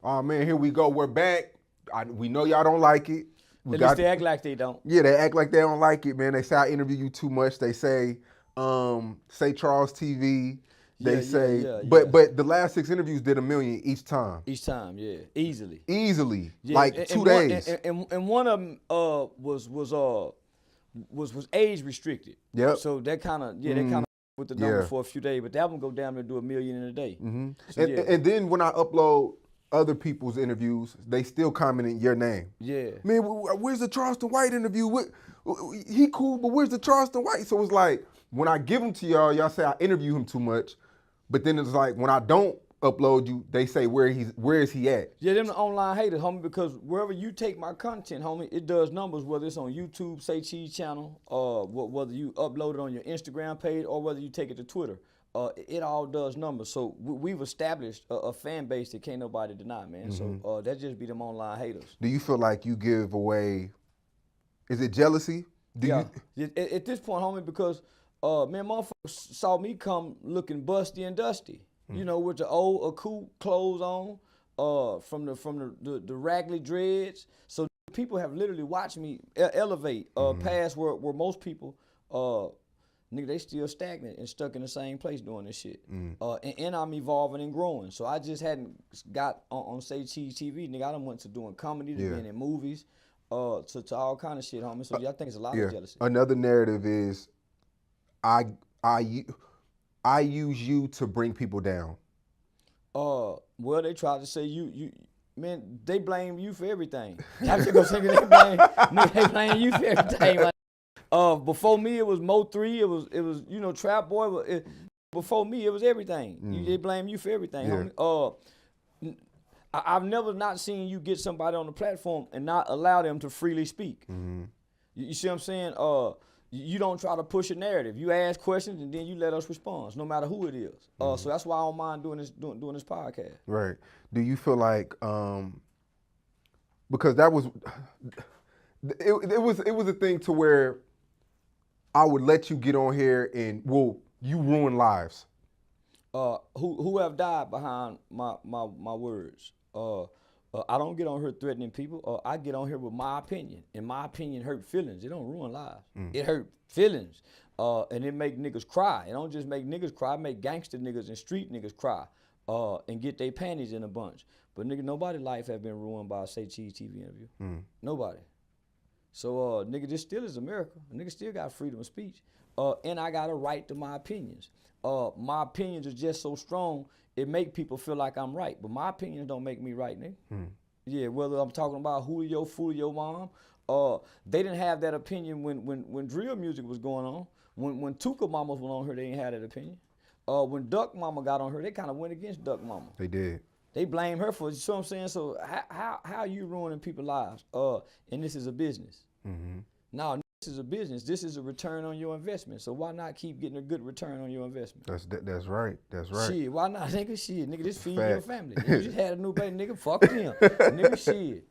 Oh man, here we go. We're back. We know y'all don't like it. At least they act like they don't. Yeah, they act like they don't like it, man. They say I interview you too much. They say Charles TV. They but the last 6 interviews did 1 million each time. Each time, yeah, easily. Easily, Yeah, like 2 days. And one of them was age restricted. Yep. So that kind of that kind of with the number for a few days. But that one go down and do 1 million in a day. Mm-hmm. So, and then when I upload other people's interviews, they still commenting your name. Yeah. Man, where's the Charleston White interview? He cool, but where's the Charleston White? So it's like when I give them to y'all say I interview him too much, but then it's like when I don't upload you, they say where is he at? Yeah, them the online haters, homie, because wherever you take my content, homie, it does numbers, whether it's on YouTube, Say Cheese channel, whether you upload it on your Instagram page or whether you take it to Twitter. It all does numbers. So we've established a fan base that can't nobody deny, man. Mm-hmm. So that just be them online haters. Do you feel like you give away, is it jealousy? At this point, homie, because man, motherfuckers saw me come looking busty and dusty. You know, with the old cool clothes on, from the raggedy dreads. So people have literally watched me elevate past where most people, nigga, they still stagnant and stuck in the same place doing this shit. And I'm evolving and growing. So I just hadn't got on Say Cheese TV, nigga. I done went to doing comedy, to being in movies, to all kind of shit, homie. So I think it's a lot of jealousy. Another narrative is I use you to bring people down. Well, they tried to say you man, they blame you for everything. I just go thinking they blame you for everything. Like, before me it was Mo3, it was you know Trap Boy. Before me it was everything. They blame you for everything. Yeah. I've never not seen you get somebody on the platform and not allow them to freely speak. Mm-hmm. You see what I'm saying? You don't try to push a narrative. You ask questions and then you let us respond, no matter who it is. So that's why I don't mind doing this podcast. Right. Do you feel like because that was it was a thing to where I would let you get on here and you ruin lives. Who have died behind my words? I don't get on here threatening people. I get on here with my opinion, and my opinion hurt feelings. It don't ruin lives. It hurt feelings, and it make niggas cry. It don't just make niggas cry. It make gangster niggas and street niggas cry, and get their panties in a bunch. But nigga, nobody's life have been ruined by a Say Cheese TV interview. Nobody. So nigga, this still is America. A nigga still got freedom of speech, and I got a right to my opinions. My opinions are just so strong. It make people feel like I'm right, but my opinions don't make me right, nigga. Yeah, whether I'm talking about Julio, Fulio mom, they didn't have that opinion when drill music was going on. When Tuka mamas went on her, they didn't have that opinion. When Duck Mama got on her, they kind of went against Duck Mama. They did. They blame her for it. You see what I'm saying? So how are you ruining people's lives? And this is a business. Now, this is a business. This is a return on your investment. So why not keep getting a good return on your investment? That's right. That's right. Shit, why not, nigga? Shit, nigga, this feed your family. You just had a new baby, nigga. Fuck them, nigga. Shit.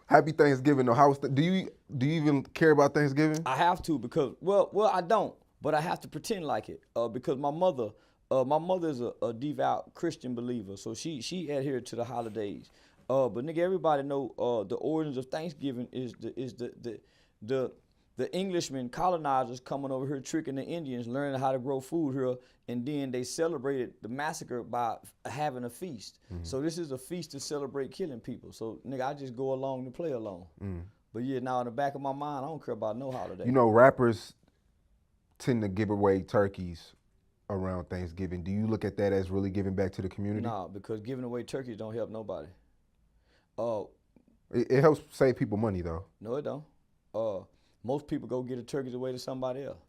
Happy Thanksgiving. though. Do you even care about Thanksgiving? I have to because well I don't, but I have to pretend like it because my mother is a devout Christian believer, so she adhered to the holidays. But nigga, everybody know the origins of Thanksgiving is the Englishmen, colonizers coming over here tricking the Indians, learning how to grow food here, and then they celebrated the massacre by having a feast. So this is a feast to celebrate killing people. So nigga, I just go along to play along. But yeah, now in the back of my mind, I don't care about no holiday. You know, rappers tend to give away turkeys around Thanksgiving. Do you look at that as really giving back to the community? Nah, because giving away turkeys don't help nobody. It helps save people money though. No, it don't. Most people go get a turkey away to somebody else.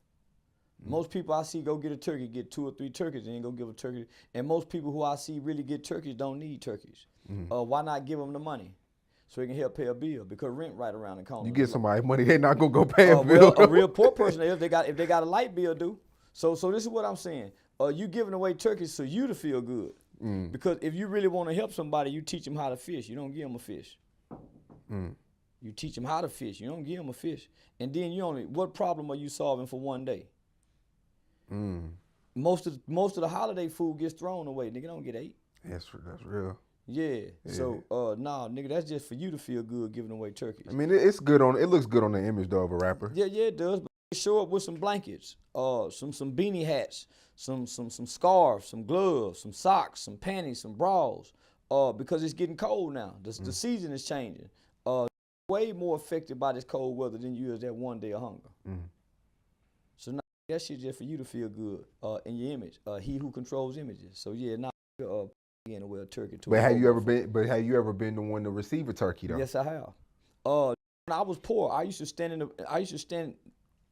Most people I see go get a turkey, get 2 or 3 turkeys, and then go give a turkey. And most people who I see really get turkeys don't need turkeys. Why not give them the money so they can help pay a bill? Because rent right around the corner. You get somebody money, they're not gonna go pay a bill. Well, a real poor person, if they got a light bill due. So this is what I'm saying. You giving away turkeys so you to feel good. Because if you really want to help somebody, you teach them how to fish. You don't give them a fish. You teach them how to fish. You don't give them a fish. And then what problem are you solving for one day? Most of the holiday food gets thrown away. Nigga don't get ate. That's real. Yeah. So, nah, nigga, that's just for you to feel good giving away turkeys. I mean, it's good on. It looks good on the image though of a rapper. Yeah, it does. But show up with some blankets, some beanie hats, some scarves, some gloves, some socks, some panties, some bras. Because it's getting cold now. The season is changing. Way more affected by this cold weather than you is that one day of hunger. So now that shit just for you to feel good in your image. He who controls images. So yeah, now in a way a turkey too. But have you ever been? But have you ever been the one to receive a turkey though? Yes, I have. When I was poor, I used to stand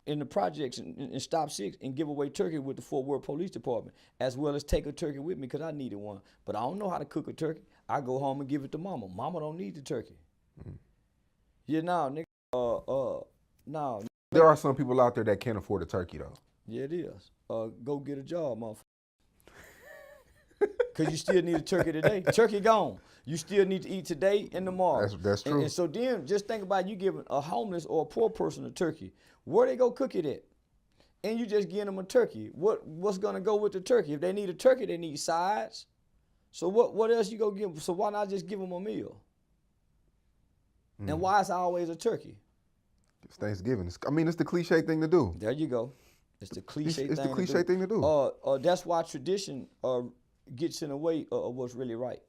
in the projects and stop six and give away turkey with the Fort Worth Police Department, as well as take a turkey with me because I needed one. But I don't know how to cook a turkey. I go home and give it to mama. Mama don't need the turkey. Yeah, nah, nigga. Nah. There are some people out there that can't afford a turkey though. Yeah, it is. Go get a job, motherfucker. Because you still need a turkey today. Turkey gone. You still need to eat today and tomorrow. That's true. And so then just think about you giving a homeless or a poor person a turkey. Where they go cook it at? And you just giving them a turkey. What's going to go with the turkey? If they need a turkey, they need sides. So what else you go give them? So why not just give them a meal? And why is it always a turkey? It's Thanksgiving. It's the cliche thing to do. There you go. It's the cliche It's the cliche thing to do. That's why tradition gets in the way of what's really right.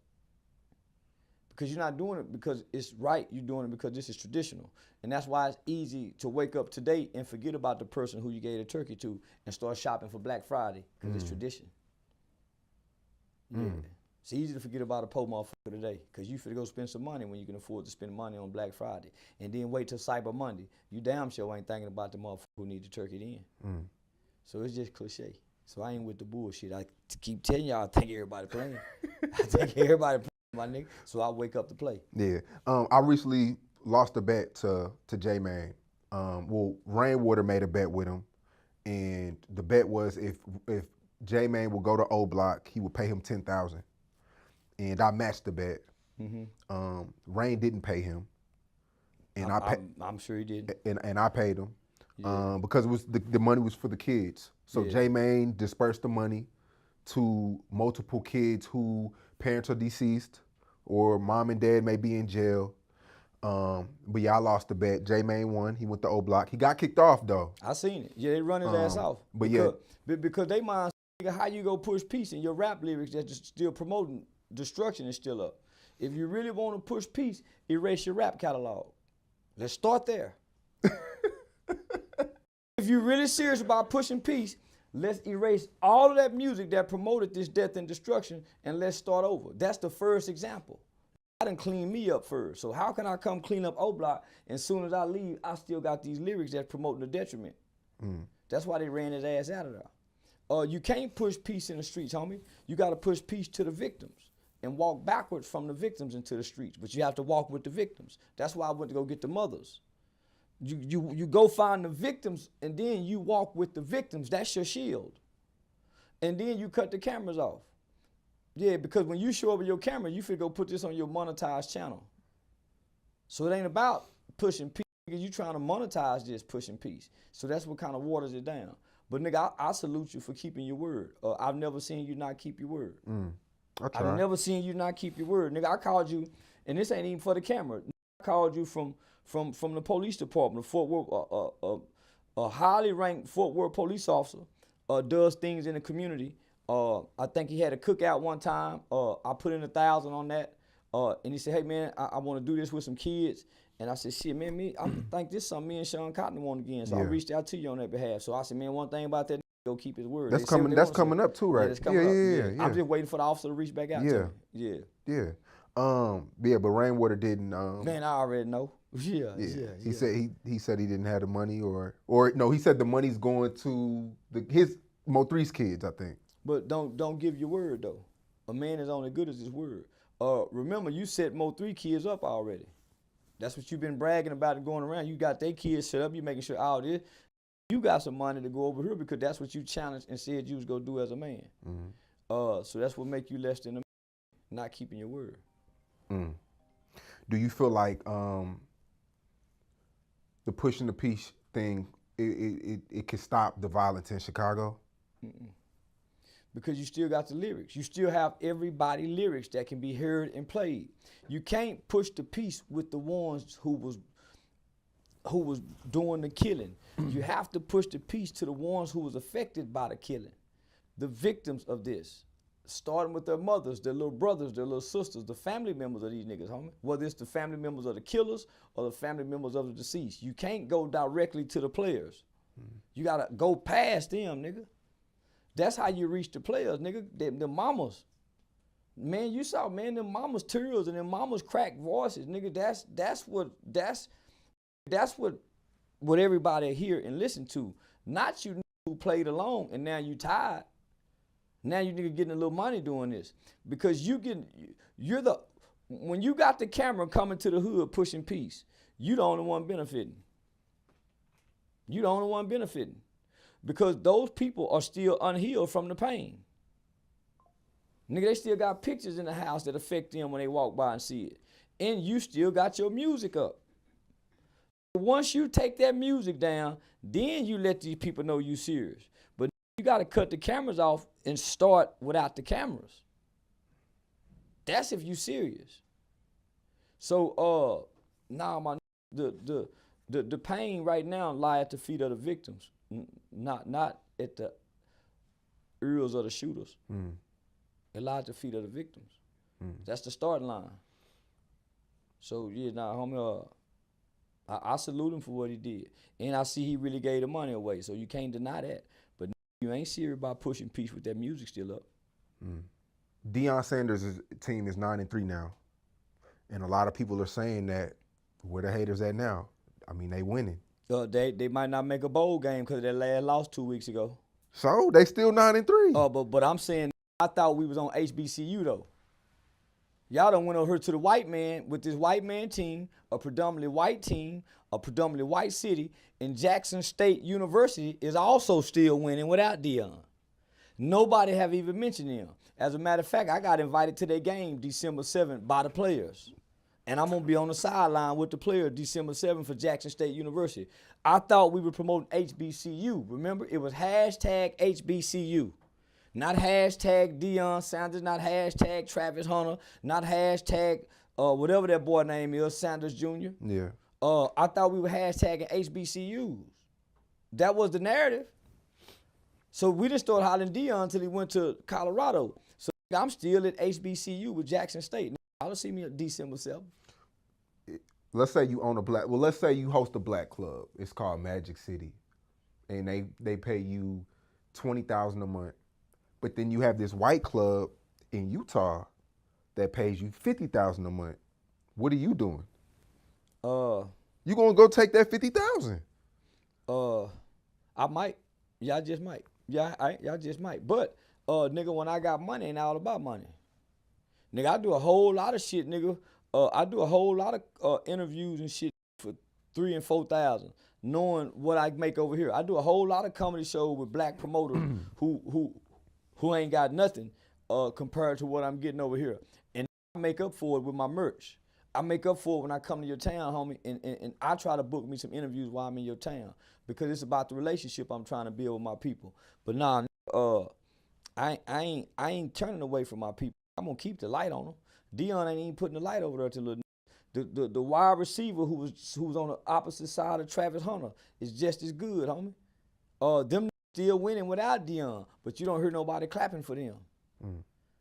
Because you're not doing it because it's right, you're doing it because this is traditional. And that's why it's easy to wake up today and forget about the person who you gave the turkey to and start shopping for Black Friday because it's tradition. Yeah. It's easy to forget about a poor motherfucker today because you finna go spend some money when you can afford to spend money on Black Friday. And then wait till Cyber Monday. You damn sure ain't thinking about the motherfucker who need the turkey then. So it's just cliche. So I ain't with the bullshit. I keep telling y'all I think everybody playing. I think everybody playing, my nigga. So I wake up to play. Yeah. I recently lost a bet to J-Man. Rainwater made a bet with him. And the bet was if J-Man would go to O Block, he would pay him $10,000. And I matched the bet. Rain didn't pay him. And I'm sure he did. And I paid him. Because it was the money was for the kids. So J-Main dispersed the money to multiple kids who parents are deceased or mom and dad may be in jail. But yeah, I lost the bet. J-Main won. He went to O Block. He got kicked off though. I seen it. Yeah, they run his ass off. But because they mind how you go push peace and your rap lyrics that's still promoting destruction is still up. If you really want to push peace, erase your rap catalog. Let's start there. If you're really serious about pushing peace, let's erase all of that music that promoted this death and destruction and let's start over. That's the first example. I done cleaned me up first. So how can I come clean up O Block and as soon as I leave, I still got these lyrics that's promoting the detriment. That's why they ran his ass out of there. You can't push peace in the streets, homie. You got to push peace to the victims and walk backwards from the victims into the streets. But you have to walk with the victims. That's why I went to go get the mothers. You go find the victims and then you walk with the victims. That's your shield. And then you cut the cameras off. Yeah, because when you show up with your camera, you finna go put this on your monetized channel. So it ain't about pushing peace. You trying to monetize this pushing peace. So that's what kind of waters it down. But nigga, I salute you for keeping your word. I've never seen you not keep your word. I've never seen you not keep your word. Nigga, I called you, and this ain't even for the camera. I called you from the police department, Fort Worth, a highly ranked Fort Worth police officer, does things in the community. I think he had a cookout one time. I put in 1,000 on that. And he said, hey man, I want to do this with some kids. And I said, shit, man, I think this is something me and Sean Cotton want again. So I reached out to you on that behalf. So I said, man, one thing about that, go keep his word. That's coming up too, right? Yeah. I'm just waiting for the officer to reach back out to me. Yeah. But Rainwater didn't. Man, I already know. Yeah. He said he didn't have the money, or no, he said the money's going to his Mo3's kids, I think. But don't give your word though. A man is only good as his word. Remember, you set Mo3 kids up already. That's what you've been bragging about and going around. You got their kids set up. You making sure all this. You got some money to go over here because that's what you challenged and said you was gonna do as a man. So that's what make you less than a man, not keeping your word. Do you feel like the pushing the peace thing it can stop the violence in Chicago? because you still got the lyrics. You still have everybody lyrics that can be heard and played. You can't push the piece with the ones who was doing the killing. You have to push the piece to the ones who was affected by the killing, the victims of this, starting with their mothers, their little brothers, their little sisters, the family members of these niggas, homie. Whether it's the family members of the killers or the family members of the deceased. You can't go directly to the players. You gotta go past them, nigga. That's how you reach the players, nigga. The mamas. Man, you saw, man, them mamas' tears and them mamas' cracked voices, nigga. That's what everybody hear and listen to. Not you who played along and now you tired. Now you nigga getting a little money doing this. Because when you got the camera coming to the hood pushing peace, you the only one benefiting. You the only one benefiting. Because those people are still unhealed from the pain. Nigga, they still got pictures in the house that affect them when they walk by and see it. And you still got your music up. Once you take that music down, then you let these people know you serious. But you got to cut the cameras off and start without the cameras. That's if you serious. So, the pain right now lie at the feet of the victims, not at the ears of the shooters. It lie at the feet of the victims. That's the starting line. So yeah, homie, I salute him for what he did, and I see he really gave the money away. So you can't deny that. But you ain't serious about pushing peace with that music still up. Deion Sanders' team is 9-3 now, and a lot of people are saying that where the haters at now. I mean, they winning. They might not make a bowl game because they last lost 2 weeks ago. So they still 9-3. But I'm saying I thought we was on HBCU though. Y'all done went over to the white man with this white man team, a predominantly white team, a predominantly white city, and Jackson State University is also still winning without Deion. Nobody have even mentioned him. As a matter of fact, I got invited to their game December 7th by the players. And I'm going to be on the sideline with the players December 7th for Jackson State University. I thought we were promoting HBCU. Remember, it was hashtag HBCU. Not hashtag Deion Sanders, not hashtag Travis Hunter, not hashtag whatever that boy name is, Sanders Jr. Yeah. I thought we were hashtagging HBCUs. That was the narrative. So we didn't start hollering Deion until he went to Colorado. So I'm still at HBCU with Jackson State. I'll see me at December 7th. Let's say you own let's say you host a black club. It's called Magic City. And they pay you $20,000 a month. But then you have this white club in Utah that pays you $50,000 a month. What are you doing? You gonna go take that $50,000? I might. Yeah, I just might. I just might. But nigga, when I got money, it ain't all about money. Nigga, I do a whole lot of shit, nigga. I do a whole lot of interviews and shit for $3,000 and $4,000, knowing what I make over here. I do a whole lot of comedy shows with black promoters who ain't got nothing compared to what I'm getting over here. And I make up for it with my merch. I make up for it when I come to your town, homie, and I try to book me some interviews while I'm in your town because it's about the relationship I'm trying to build with my people. But nah, I ain't turning away from my people. I'm gonna keep the light on them. Deion ain't even putting the light over there to the wide receiver who was on the opposite side of Travis Hunter is just as good, homie. Them still winning without Deion, but you don't hear nobody clapping for them.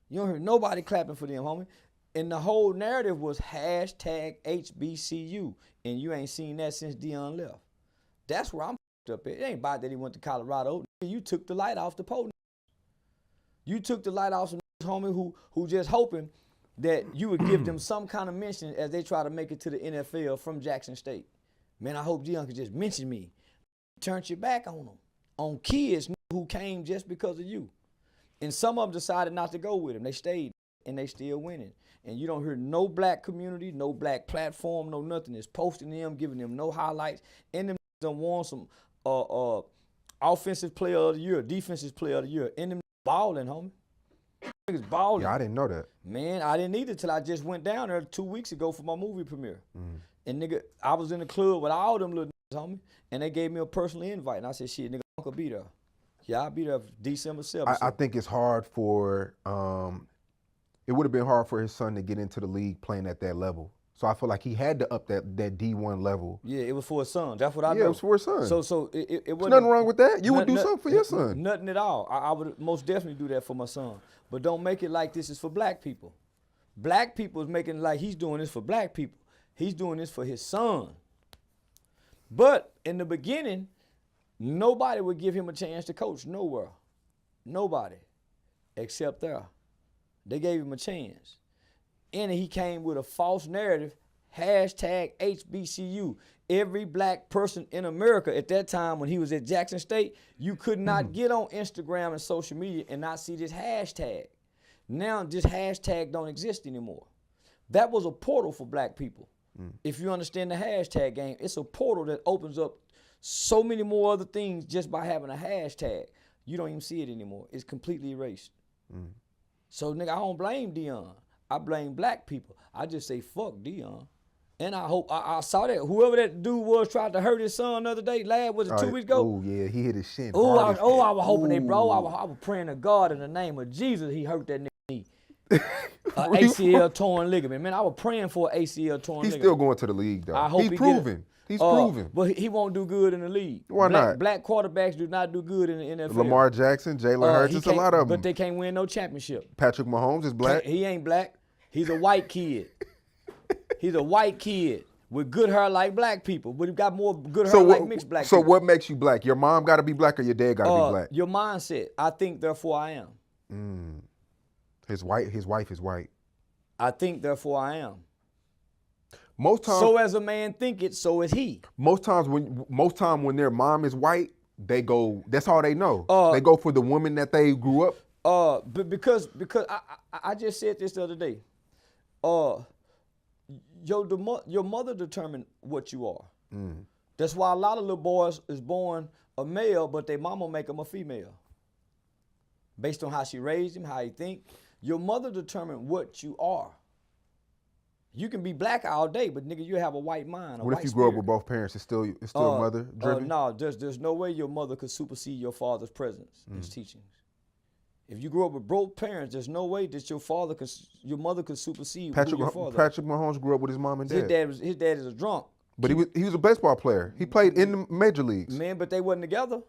You don't hear nobody clapping for them, homie. And the whole narrative was hashtag HBCU, and you ain't seen that since Deion left. That's where I'm up at. It ain't about that he went to Colorado. You took the light off the pole. You took the light off some homie who just hoping that you would give them some kind of mention as they try to make it to the NFL from Jackson State. Man, I hope Deion could just mention me. Turned your back on them, on kids who came just because of you. And some of them decided not to go with him. They stayed, and they still winning. And you don't hear no black community, no black platform, no nothing. It's posting them, giving them no highlights. And them done won some offensive player of the year, defensive player of the year. And them balling, homie. Niggas balling. Yeah, I didn't know that. Man, I didn't either till I just went down there 2 weeks ago for my movie premiere. And nigga, I was in the club with all them little niggas, homie. And they gave me a personal invite. And I said, shit, nigga, Uncle be there. Yeah, I'll be there December 7th. I think it's hard for it would have been hard for his son to get into the league playing at that level. So I feel like he had to up that D1 level. Yeah, it was for his son. That's what I know. Yeah, it was for his son. So it There's wasn't nothing wrong with that. You would do something for your son. Nothing at all. I would most definitely do that for my son. But don't make it like this is for black people. Black people is making it like he's doing this for black people. He's doing this for his son. But in the beginning, nobody would give him a chance to coach nowhere. Nobody. Except there. They gave him a chance. And he came with a false narrative, hashtag HBCU. Every black person in America at that time when he was at Jackson State, you could not get on Instagram and social media and not see this hashtag. Now this hashtag don't exist anymore. That was a portal for black people. If you understand the hashtag game, it's a portal that opens up so many more other things just by having a hashtag. You don't even see it anymore. It's completely erased. So nigga, I don't blame Dion. I blame black people. I just say fuck Dion. And I hope I saw that whoever that dude was tried to hurt his son the other day. Was it 2 weeks ago? Oh yeah, he hit his shin. I was hoping they bro. I was praying to God in the name of Jesus. He hurt that nigga knee. ACL torn ligament. Man, I was praying for an ACL torn ligament. He's still going to the league though. I hope He's proven. He's proven. But he won't do good in the league. Why not? Black quarterbacks do not do good in the NFL. Lamar Jackson, Jalen Hurts, it's a lot of them. But they can't win no championship. Patrick Mahomes is black. He ain't black. He's a white kid. He's a white kid with good hair like black people, but he got more good hair like mixed black people. So what makes you black? Your mom got to be black or your dad got to be black? Your mindset. I think, therefore I am. His wife is white. I think, therefore I am. Most times, so as a man think it, so is he. Most time when their mom is white, they go. That's all they know. They go for the woman that they grew up. But because I just said this the other day. Your mother determined what you are. That's why a lot of little boys is born a male, but their mama make them a female. Based on how she raised him, how he think. Your mother determined what you are. You can be black all day, but nigga, you have a white mind. What if you grow up with both parents? It's still mother driven? No, there's no way your mother could supersede your father's presence in his teachings. If you grew up with both parents, there's no way that your mother could supersede your father. Patrick Mahomes grew up with his mom and dad. His dad is a drunk. But he was a baseball player. He played in the major leagues. Man, but they wasn't together.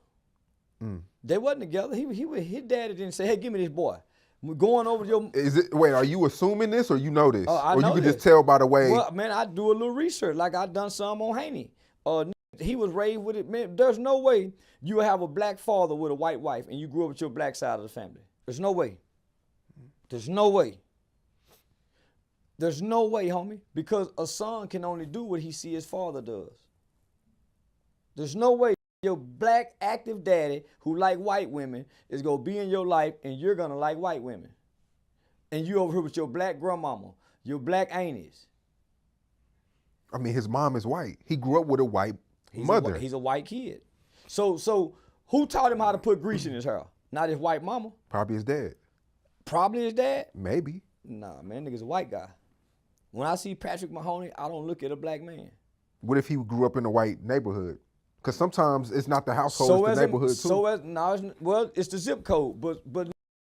They wasn't together. His daddy didn't say, "Hey, give me this boy." We're going over your. Wait, are you assuming this or you know this? I or know you can this. just tell by the way? Well, man, I do a little research. Like I done some on Haney. He was raised with it. Man, there's no way you have a black father with a white wife and you grew up with your black side of the family. There's no way. There's no way. There's no way, homie. Because a son can only do what he see his father does. There's no way your black active daddy who like white women is gonna be in your life and you're gonna like white women. And you over here with your black grandmama, your black aunties. I mean, his mom is white. He grew up with a white mother. He's a white kid. So who taught him how to put grease in his hair? Not his white mama. Probably his dad. Probably his dad? Maybe. Nah, man, nigga's a white guy. When I see Patrick Mahoney, I don't look at a black man. What if he grew up in a white neighborhood? Because sometimes it's not the household, it's the neighborhood too. It's the zip code. But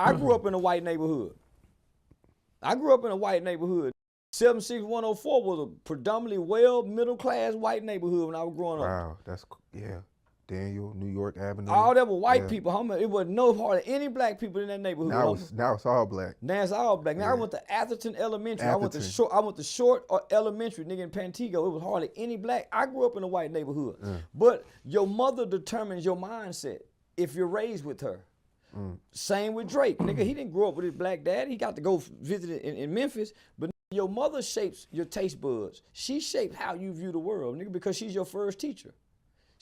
I grew up in a white neighborhood. 76104 was a predominantly middle class white neighborhood when I was growing up. Wow, Daniel, New York Avenue. All that were white people. It wasn't hardly any black people in that neighborhood. Now it's all black. Now it's all black. Now I went to Atherton Elementary. I went to Short Elementary, nigga, in Pantego. It was hardly any black. I grew up in a white neighborhood. But your mother determines your mindset if you're raised with her. Same with Drake. Nigga, he didn't grow up with his black dad. He got to go visit in Memphis. But your mother shapes your taste buds. She shapes how you view the world, nigga, because she's your first teacher.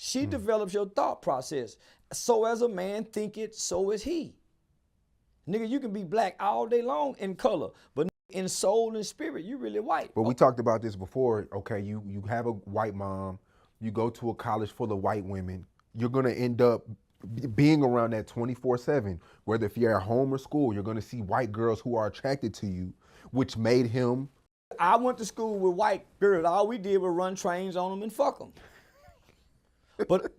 She develops your thought process. So as a man think it, so is he. Nigga, you can be black all day long in color, but in soul and spirit, you really white. But we talked about this before. Okay, you have a white mom, you go to a college full of white women, you're gonna end up being around that 24/7. Whether if you're at home or school, you're gonna see white girls who are attracted to you, which made him. I went to school with white girls. All we did was run trains on them and fuck them. But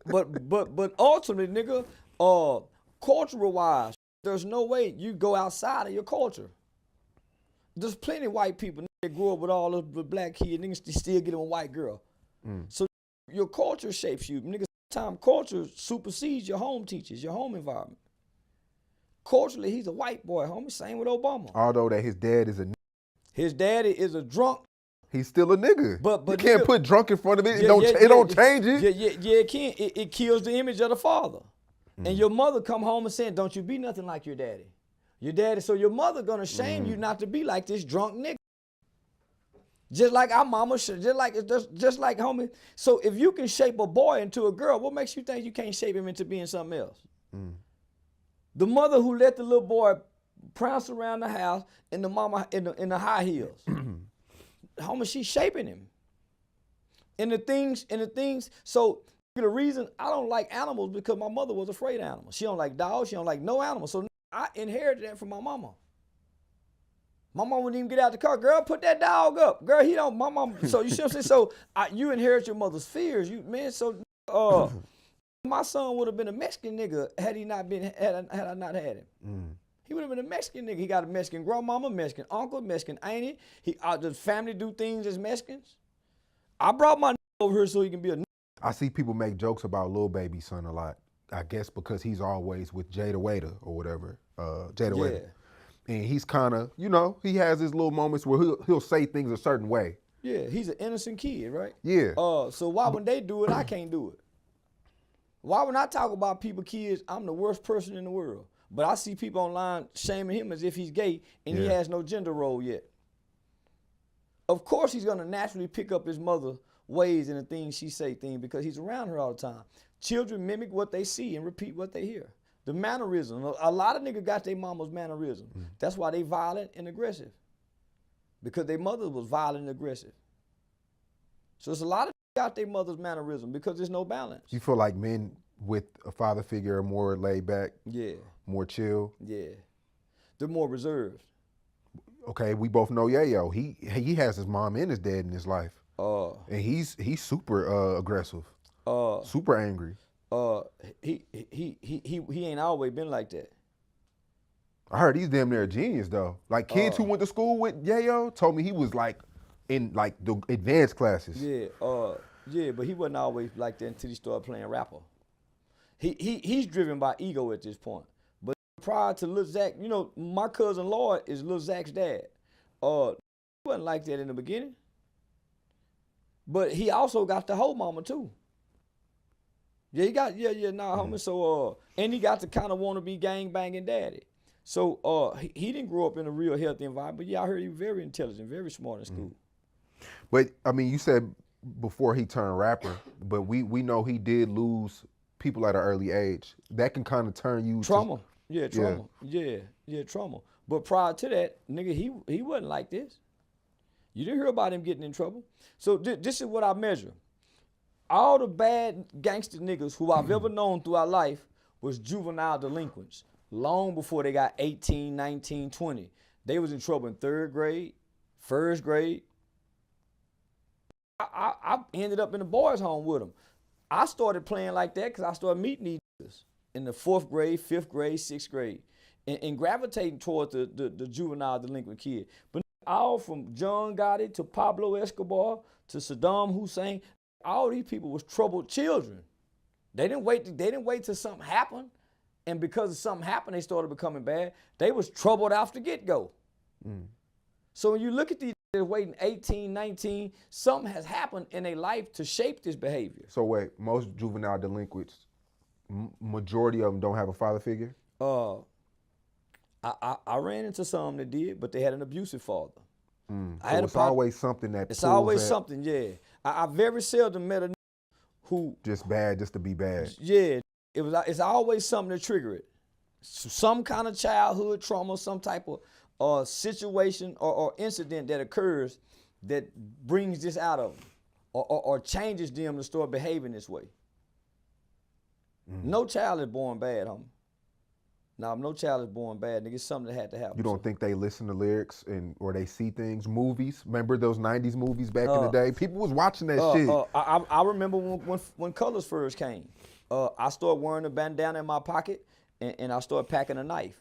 ultimately, nigga, cultural wise, there's no way you go outside of your culture. There's plenty of white people that grew up with all of the black kids, niggas still get a white girl. So your culture shapes you. Niggas, sometimes culture supersedes your home teachers, your home environment. Culturally, he's a white boy, homie. Same with Obama. Although that his dad is a nigga. His daddy is a drunk. He's still a nigga. But you can't put drunk in front of it. Yeah, It don't change it. Yeah, it can. It kills the image of the father. And your mother come home and saying, don't you be nothing like your daddy. Your daddy, so your mother gonna shame you not to be like this drunk nigga. Just like our mama, just like homie. So if you can shape a boy into a girl, what makes you think you can't shape him into being something else? The mother who let the little boy prance around the house and the mama in the high heels. Homie, she's shaping him. And the things, so the reason I don't like animals because my mother was afraid of animals. She don't like dogs, she don't like no animals. So I inherited that from my mama. My mom wouldn't even get out the car. Girl, put that dog up. Girl, he don't, my mom, so you see what I'm saying? So you inherit your mother's fears. My son would have been a Mexican nigga had he not been, had I not had him. He would have been a Mexican nigga. He got a Mexican grandmama, Mexican uncle, Mexican auntie. Does family do things as Mexicans? I brought my over here so he can be a nigga. I see people make jokes about Lil Baby's son a lot. I guess because he's always with Jada Waiter or whatever. Jada Waiter. And he's kind of, he has his little moments where he'll say things a certain way. Yeah, he's an innocent kid, right? Yeah. So why when they do it, I can't do it? Why when I talk about people, kids, I'm the worst person in the world. But I see people online shaming him as if he's gay and he has no gender role yet. Of course he's gonna naturally pick up his mother's ways and the things she say because he's around her all the time. Children mimic what they see and repeat what they hear. The mannerism, a lot of niggas got their mama's mannerism. That's why they violent and aggressive. Because their mother was violent and aggressive. So it's a lot of got their mother's mannerism because there's no balance. You feel like men with a father figure are more laid back? Yeah. More chill? Yeah. They're more reserved. Okay, we both know Yayo. He has his mom and his dad in his life. And he's super aggressive. Super angry. He ain't always been like that. I heard he's damn near a genius though. Like kids who went to school with Yayo told me he was like in like the advanced classes. Yeah, but he wasn't always like that until he started playing rapper. He's driven by ego at this point. But prior to Lil Zach, my cousin Lloyd is Lil Zach's dad. He wasn't like that in the beginning. But he also got the whole mama too. Yeah, he got, homie. So, and he got to kind of want to be gang banging daddy. So, he didn't grow up in a real healthy environment, but yeah, I heard he was very intelligent, very smart in school. But, I mean, you said before he turned rapper, but we know he did lose people at an early age. That can kind of turn you trauma. Trauma. But prior to that, nigga, he wasn't like this. You didn't hear about him getting in trouble. So this is what I measure. All the bad gangster niggas who I've ever known throughout life was juvenile delinquents. Long before they got 18, 19, 20. They was in trouble in 3rd grade, 1st grade. I ended up in the boys' home with them. I started playing like that because I started meeting these niggas in the 4th grade, 5th grade, 6th grade, and gravitating towards the juvenile delinquent kid. But all from John Gotti to Pablo Escobar to Saddam Hussein, all these people was troubled children. They didn't wait till something happened, and because something happened, they started becoming bad. They was troubled off the get-go. So when you look at these niggas waiting 18, 19, something has happened in their life to shape this behavior. So wait, most juvenile delinquents, majority of them don't have a father figure? I ran into some that did, but they had an abusive father. It's always something that It's always something, yeah. I very seldom met a nigga who just bad just to be bad. Yeah, it's always something to trigger it. Some kind of childhood trauma, some type of situation or incident that occurs that brings this out of them or changes them to start behaving this way. No child is born bad, homie. Now, no child is born bad, nigga. It's something that had to happen. You don't think they listen to lyrics or they see things, movies? Remember those 90s movies back in the day? People was watching that shit. I remember when Colors first came. I started wearing a bandana in my pocket, and I started packing a knife.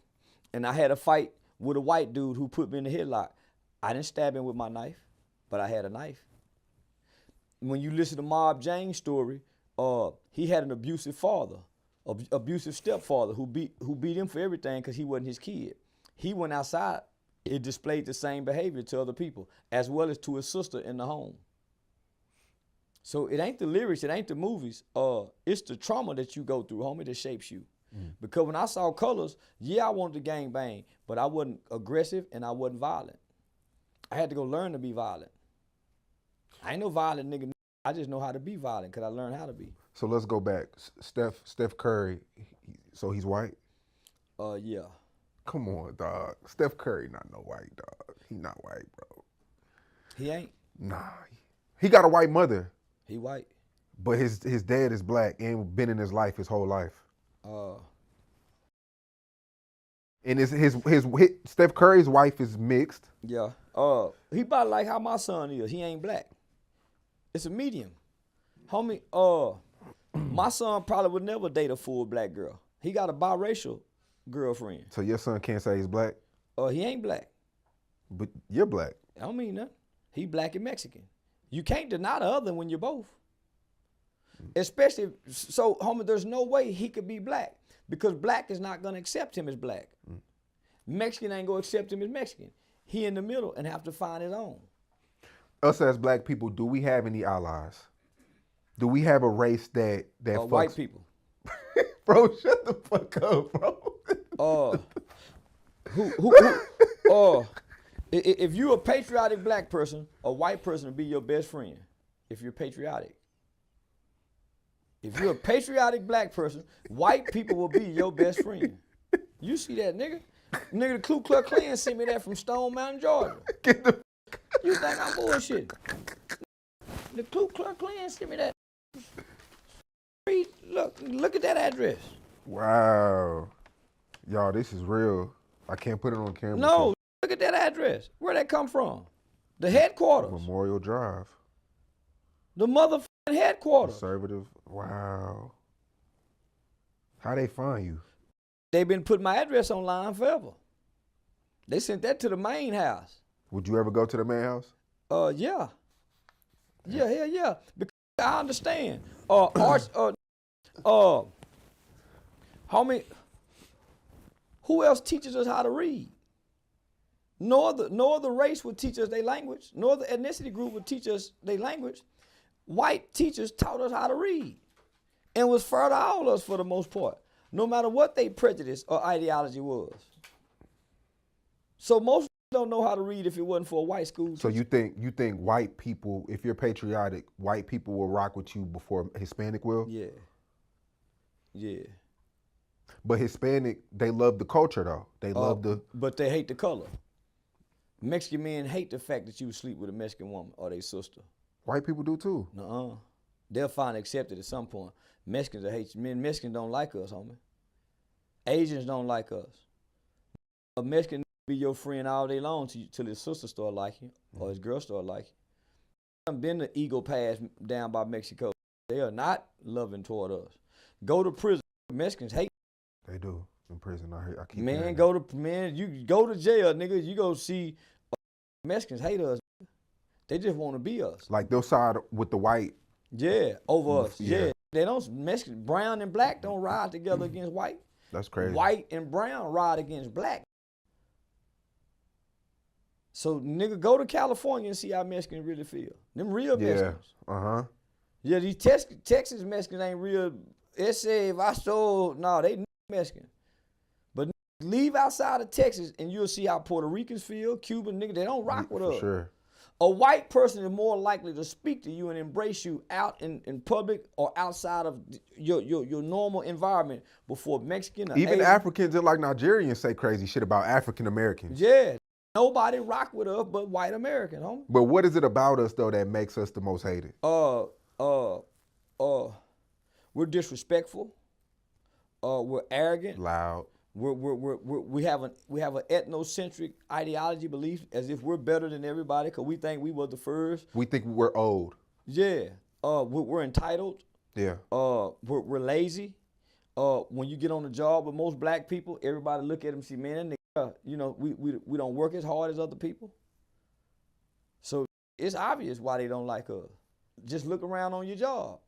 And I had a fight with a white dude who put me in the headlock. I didn't stab him with my knife, but I had a knife. When you listen to Mob James' story, he had an abusive father, abusive stepfather who beat him for everything because he wasn't his kid. He went outside, it displayed the same behavior to other people, as well as to his sister in the home. So it ain't the lyrics, it ain't the movies, it's the trauma that you go through, homie, that shapes you. Because when I saw Colors, yeah, I wanted to gang bang, but I wasn't aggressive and I wasn't violent. I had to go learn to be violent. I ain't no violent nigga. I just know how to be violent because I learned how to be. So let's go back. Steph Curry, so he's white? Yeah. Come on, dog. Steph Curry not no white, dog. He not white, bro. He ain't? Nah. He got a white mother. He white. But his dad is black and been in his life his whole life. And his Steph Curry's wife is mixed. Yeah. He about like how my son is. He ain't black. It's a medium. Homie, my son probably would never date a full black girl. He got a biracial girlfriend. So your son can't say he's black? He ain't black. But you're black. I don't mean that. He black and Mexican. You can't deny the other when you're both. Especially, so homie, there's no way he could be black because black is not gonna accept him as black. Mexican ain't gonna accept him as Mexican. He in the middle and have to find his own. Us as black people, do we have any allies? Do we have a race that fucks? White people. Bro, shut the fuck up, bro. If you're a patriotic black person, a white person will be your best friend if you're patriotic. If you're a patriotic black person, white people will be your best friend. You see that, nigga? Nigga, the Ku Klux Klan sent me that from Stone Mountain, Georgia. You think I'm bullshit? The Ku Klux Klan sent me that. Look at that address. Wow. Y'all, this is real. I can't put it on camera. No, look at that address. Where'd that come from? The headquarters. Memorial Drive. The motherfucking headquarters. Conservative. Wow. How they find you? They've been putting my address online forever. They sent that to the main house. Would you ever go to the main house? Yeah. Yeah, hell yeah. Because I understand. Homie, who else teaches us how to read? No other race would teach us their language. No other ethnicity group would teach us their language. White teachers taught us how to read and was fair to all of us for the most part, no matter what their prejudice or ideology was. So most don't know how to read if it wasn't for a white school teacher. So you think white people, if you're patriotic, white people will rock with you before Hispanic will? Yeah. Yeah. But Hispanic, they love the culture though. They love the. But they hate the color. Mexican men hate the fact that you sleep with a Mexican woman or their sister. White people do too. Nuh-uh. They'll find it accepted at some point. Mexicans will hate you. Mexicans don't like us, homie. Asians don't like us. A Mexican be your friend all day long till his sister start liking you or his girl start liking you. I've been to Eagle Pass down by Mexico. They are not loving toward us. Go to prison. Mexicans hate. They do in prison. I keep. Man, you go to jail, nigga. You go see Mexicans hate us. They just want to be us. Like they'll side with the white. Yeah, over us. Yeah. They don't, Mexicans, brown and black don't ride together against white. That's crazy. White and brown ride against black. So nigga, go to California and see how Mexicans really feel. Them real Mexicans. Yeah, these Texas Mexicans ain't real. Ese vasto, no, they Mexican. But leave outside of Texas and you'll see how Puerto Ricans feel, Cuban niggas, they don't rock with us. Sure. A white person is more likely to speak to you and embrace you out in public or outside of your normal environment before Mexican or Even Asian. Africans and like Nigerians say crazy shit about African Americans. Yeah. Nobody rock with us but white Americans, homie. But what is it about us though that makes us the most hated? We're disrespectful. We're arrogant. Loud. We have an ethnocentric ideology belief as if we're better than everybody because we think we were the first. We think we're old. Yeah. We're entitled. Yeah. We're lazy. when you get on the job with most black people, everybody look at them and see, man, that nigga, you know, we don't work as hard as other people. So it's obvious why they don't like us. Just look around on your job.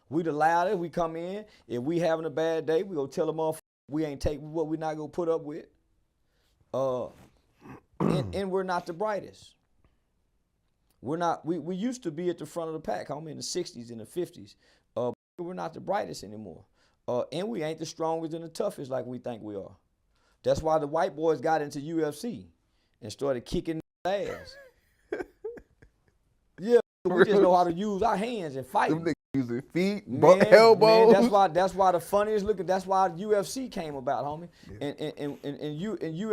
We the loudest. We come in. If we having a bad day, we go tell them off. We ain't take what we not gonna put up with. And we're not the brightest. We're not. We used to be at the front of the pack, homie, in the 60s and the 50s. We're not the brightest anymore. And we ain't the strongest and the toughest like we think we are. That's why the white boys got into UFC and started kicking their ass. Yeah, we just know how to use our hands and fight. Them niggas using feet, Man, elbows. that's why the funniest looking. That's why UFC came about, homie. Yeah. And UFC